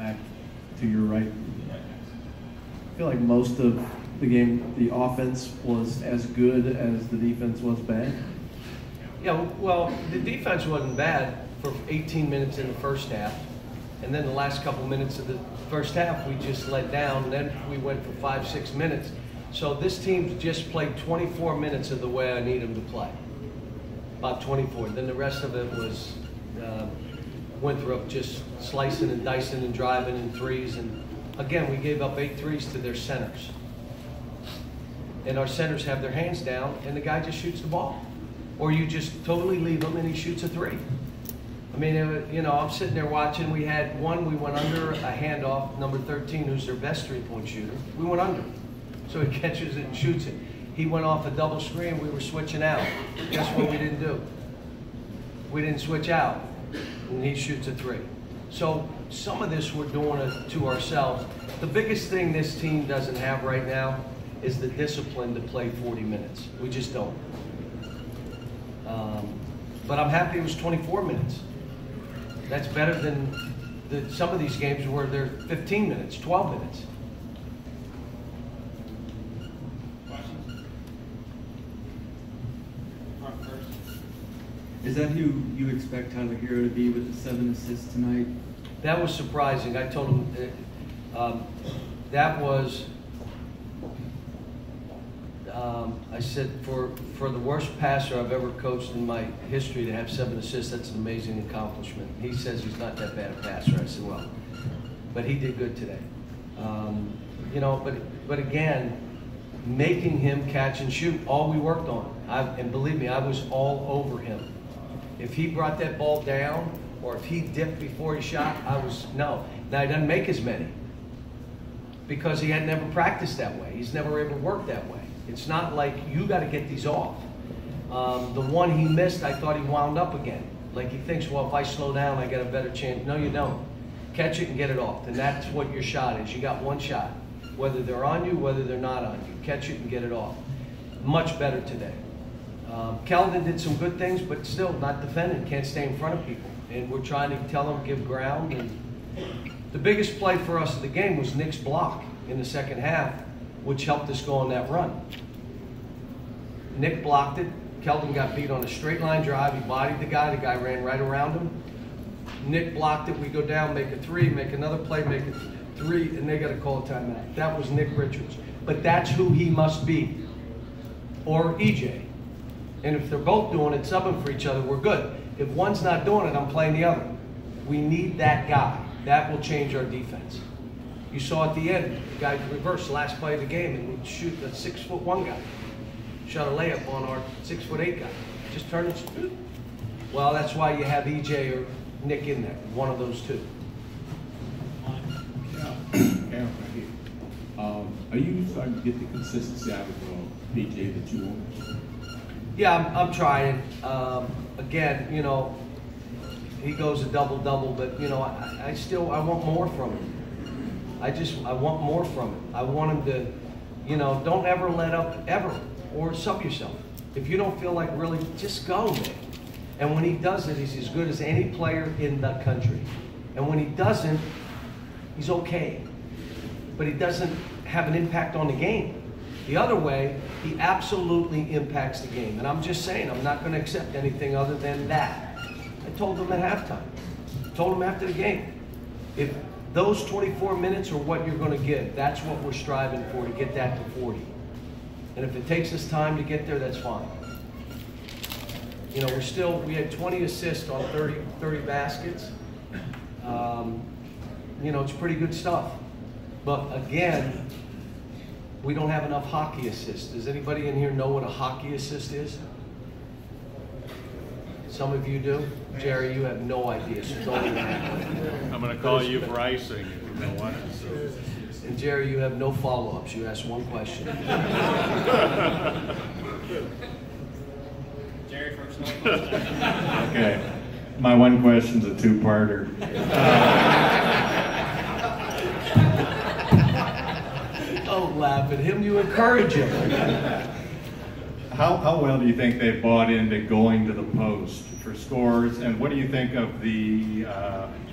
back to your right. I feel like most of the game, the offense was as good as the defense was bad. Yeah, well, the defense wasn't bad for 18 minutes in the first half. And then the last couple minutes of the first half, we just let down. And then we went for 5-6 minutes. So this team just played 24 minutes of the way I need them to play. About 24. Then the rest of it was Winthrop just slicing and dicing and driving in threes. And again, we gave up 8 threes to their centers. And our centers have their hands down, and the guy just shoots the ball. Or you just totally leave him, and he shoots a 3. I mean, you know, I'm sitting there watching. We had one, we went under a handoff, number 13, who's their best three-point shooter. We went under. So he catches it and shoots it. He went off a double screen. We were switching out. Guess what we didn't do? We didn't switch out. And he shoots a 3. So some of this we're doing it to ourselves. The biggest thing this team doesn't have right now is the discipline to play 40 minutes. We just don't. But I'm happy it was 24 minutes. That's better than some of these games where they're 15 minutes, 12 minutes. Questions? Mark first. Is that who you expect Tyler Hero to be with the 7 assists tonight? That was surprising. I told him that was. I said for the worst passer I've ever coached in my history to have 7 assists, that's an amazing accomplishment. He says he's not that bad a passer. I said, well, but he did good today. You know, but again, making him catch and shoot, all we worked on. And believe me, I was all over him. If he brought that ball down or if he dipped before he shot, no. Now he doesn't make as many because he had never practiced that way. He's never able to work that way. It's not like you got to get these off. The one he missed, I thought he wound up again. Like he thinks, well, if I slow down, I got a better chance. No, you don't. Catch it and get it off. And that's what your shot is. You got one shot. Whether they're on you, whether they're not on you. Catch it and get it off. Much better today. Keldon did some good things, but still not defending. Can't stay in front of people. And we're trying to tell him, give ground. And the biggest play for us of the game was Nick's block in the second half, which helped us go on that run. Nick blocked it. Keldon got beat on a straight line drive. He bodied the guy. The guy ran right around him. Nick blocked it. We go down, make a 3, make another play, make a 3, and they got to call a timeout. That was Nick Richards. But that's who he must be. Or EJ. And if they're both doing it, subbing for each other, we're good. If one's not doing it, I'm playing the other. We need that guy. That will change our defense. You saw at the end, the guy reversed the last play of the game and would shoot the 6'1" guy. Shot a layup on our 6'8" guy. Just turn it. Well, that's why you have EJ or Nick in there. One of those two. Yeah. Are you starting to get the consistency out of PJ that you want? Yeah, I'm trying. Again, you know, he goes a double-double, but you know, I want more from him. I want more from him. I want him to, you know, don't ever let up, ever, or sub yourself. If you don't feel like really, just go, man. And when he does it, he's as good as any player in the country. And when he doesn't, he's okay. But he doesn't have an impact on the game. The other way, he absolutely impacts the game. And I'm just saying, I'm not going to accept anything other than that. I told him at halftime. I told him after the game. If those 24 minutes are what you're going to give, that's what we're striving for, to get that to 40. And if it takes us time to get there, that's fine. You know, we had 20 assists on 30 baskets. You know, it's pretty good stuff. But again, we don't have enough hockey assists. Does anybody in here know what a hockey assist is? Some of you do. Jerry, you have no idea. So don't even I'm going to call you for icing if you know what. And Jerry, you have no follow-ups. You asked one question. Jerry first. Okay. My one question's a two-parter. Don't laugh at him. You encourage him. How well do you think they've bought into going to the post for scores, and what do you think of the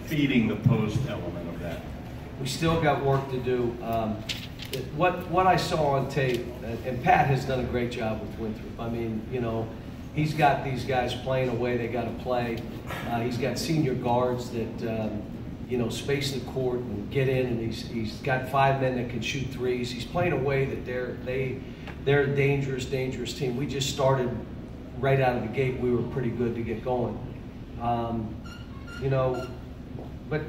feeding the post element of that? We still got work to do. What I saw on tape, and Pat has done a great job with Winthrop. I mean, you know, he's got these guys playing a way they got to play. He's got senior guards that, you know, space the court and get in, and he's got 5 men that can shoot threes. He's playing a way that they're a dangerous team. We just started right out of the gate. We were pretty good to get going. You know, but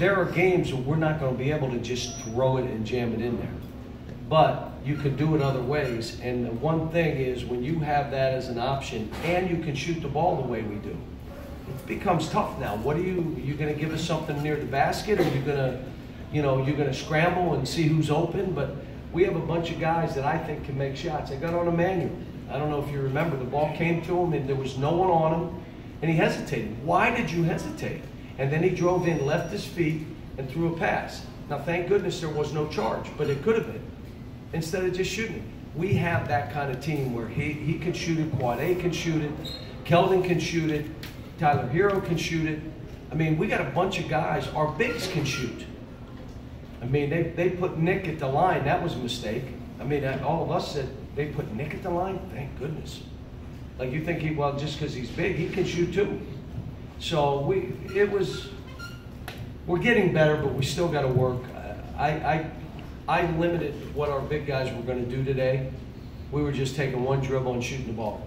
there are games where we're not going to be able to just throw it and jam it in there. But you could do it other ways. And the one thing is, when you have that as an option and you can shoot the ball the way we do, it becomes tough now. What are you going to give us something near the basket? Or are you going to, you know, you're going to scramble and see who's open? But we have a bunch of guys that I think can make shots. I got on Emmanuel. I don't know if you remember, the ball came to him and there was no one on him, and he hesitated. Why did you hesitate? And then he drove in, left his feet, and threw a pass. Now, thank goodness there was no charge, but it could have been, instead of just shooting it. We have that kind of team where he can shoot it, Quad A can shoot it, Keldon can shoot it, Tyler Hero can shoot it. I mean, we got a bunch of guys. Our bigs can shoot. I mean, they put Nick at the line. That was a mistake. I mean, all of us said, they put Nick at the line? Thank goodness. Like, you think well, just because he's big, he can shoot too. So we're getting better, but we still got to work. I limited what our big guys were going to do today. We were just taking one dribble and shooting the ball.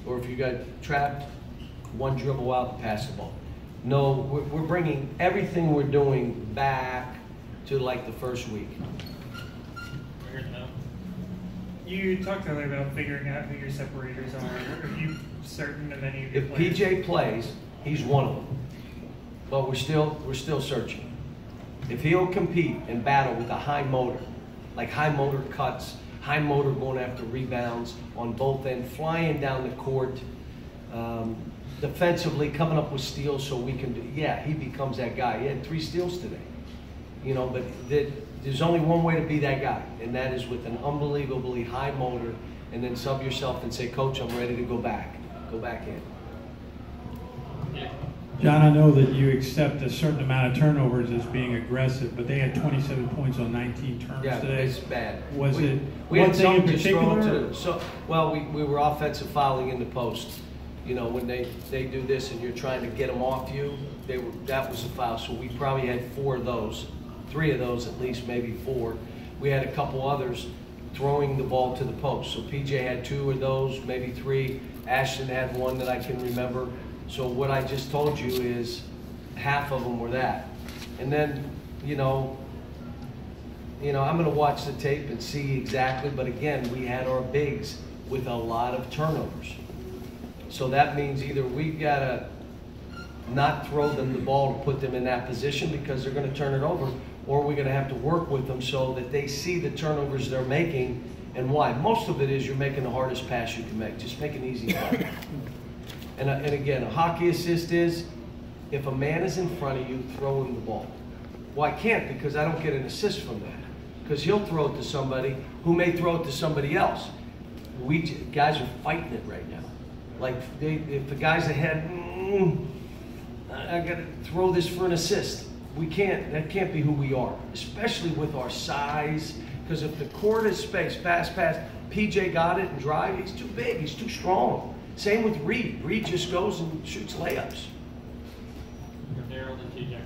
Or if you got trapped, one dribble out and pass the ball. No, we're bringing everything we're doing back to like the first week. You talked earlier about figuring out who your separators are. Are you certain of any of your If players? PJ plays, he's one of them. But we're still searching. If he'll compete and battle with a high motor, like high motor cuts, high motor going after rebounds on both ends, flying down the court, defensively coming up with steals so we can do, yeah, he becomes that guy. He had 3 steals today. You know, but there's only one way to be that guy, and that is with an unbelievably high motor, and then sub yourself and say, Coach, I'm ready to go back in. John, I know that you accept a certain amount of turnovers as being aggressive, but they had 27 points on 19 turns Yeah, today. it's bad. Was it We one had thing in some just thrown particular? well, we were offensive fouling in the post. You know, when they do this and you're trying to get them off you, that was a foul. So we probably had 4 of those, 3 of those at least, maybe 4. We had a couple others throwing the ball to the post. So PJ had 2 of those, maybe 3. Ashton had 1 that I can remember. So what I just told you is half of them were that. And then, you know, I'm going to watch the tape and see exactly. But again, we had our bigs with a lot of turnovers. So that means either we've got to not throw them the ball to put them in that position because they're going to turn it over, or we're going to have to work with them so that they see the turnovers they're making and why. Most of it is you're making the hardest pass you can make. Just make an easy play. And again, a hockey assist is if a man is in front of you, throw him the ball. Well, I can't because I don't get an assist from that because he'll throw it to somebody who may throw it to somebody else. Guys are fighting it right now. Like, if the guy's ahead, I got to throw this for an assist. We can't. That can't be who we are, especially with our size. Because if the court is space, pass, PJ got it and drive. He's too big. He's too strong. Same with Reed. Reed just goes and shoots layups. Daryl and TJ.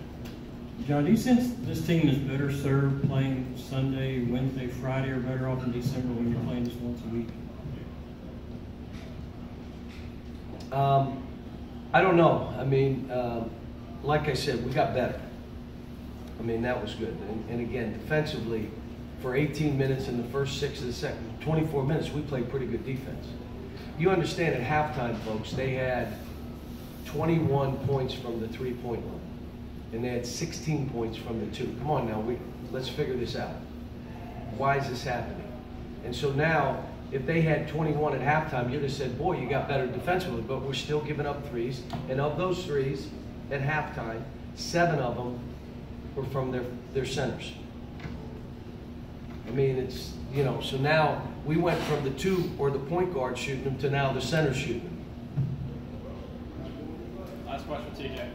John, do you sense this team is better served playing Sunday, Wednesday, Friday, or better off in December when you're playing just once a week? I don't know. I mean, like I said, we got better. I mean, that was good. And again, defensively, for 18 minutes in the first 6 of the second, 24 minutes, we played pretty good defense. You understand at halftime, folks, they had 21 points from the 3-point line. And they had 16 points from the 2. Come on now, let's figure this out. Why is this happening? And so now, if they had 21 at halftime, you'd have said, boy, you got better defensively, but we're still giving up threes. And of those threes at halftime, 7 of them were from their centers. I mean, it's, you know, so now we went from the 2 or the point guard shooting them to now the center shooting them. Last question, TJ.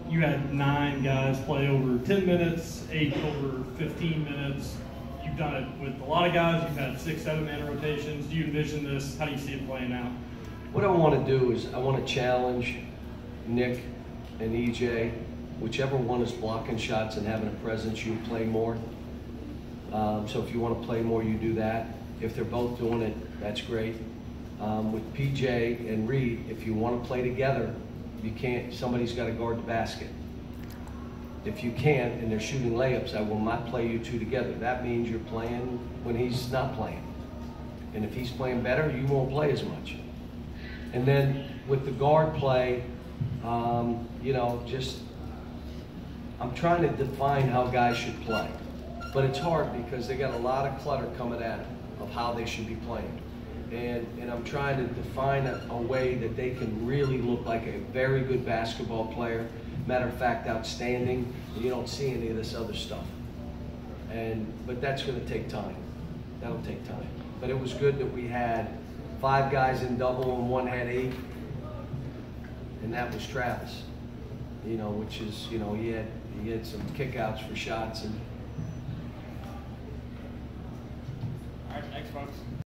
you had 9 guys play over 10 minutes, 8 over 15 minutes. You've done it with a lot of guys. You've had 6, 7-man rotations. Do you envision this? How do you see it playing out? What I want to do is I want to challenge Nick and EJ, whichever one is blocking shots and having a presence, you play more. So if you want to play more, you do that. If they're both doing it, that's great. With PJ and Reed, if you want to play together, you can't. Somebody's got to guard the basket. If you can't and they're shooting layups, I will not play you two together. That means you're playing when he's not playing. And if he's playing better, you won't play as much. And then with the guard play, you know, just I'm trying to define how guys should play. But it's hard because they got a lot of clutter coming at them of how they should be playing. And I'm trying to define a way that they can really look like a very good basketball player. Matter of fact, outstanding. And you don't see any of this other stuff. But that's going to take time. That'll take time. But it was good that we had 5 guys in double and 1 had 8. And that was Travis. You know, which is, you know, he had some kickouts for shots and. All right, next folks.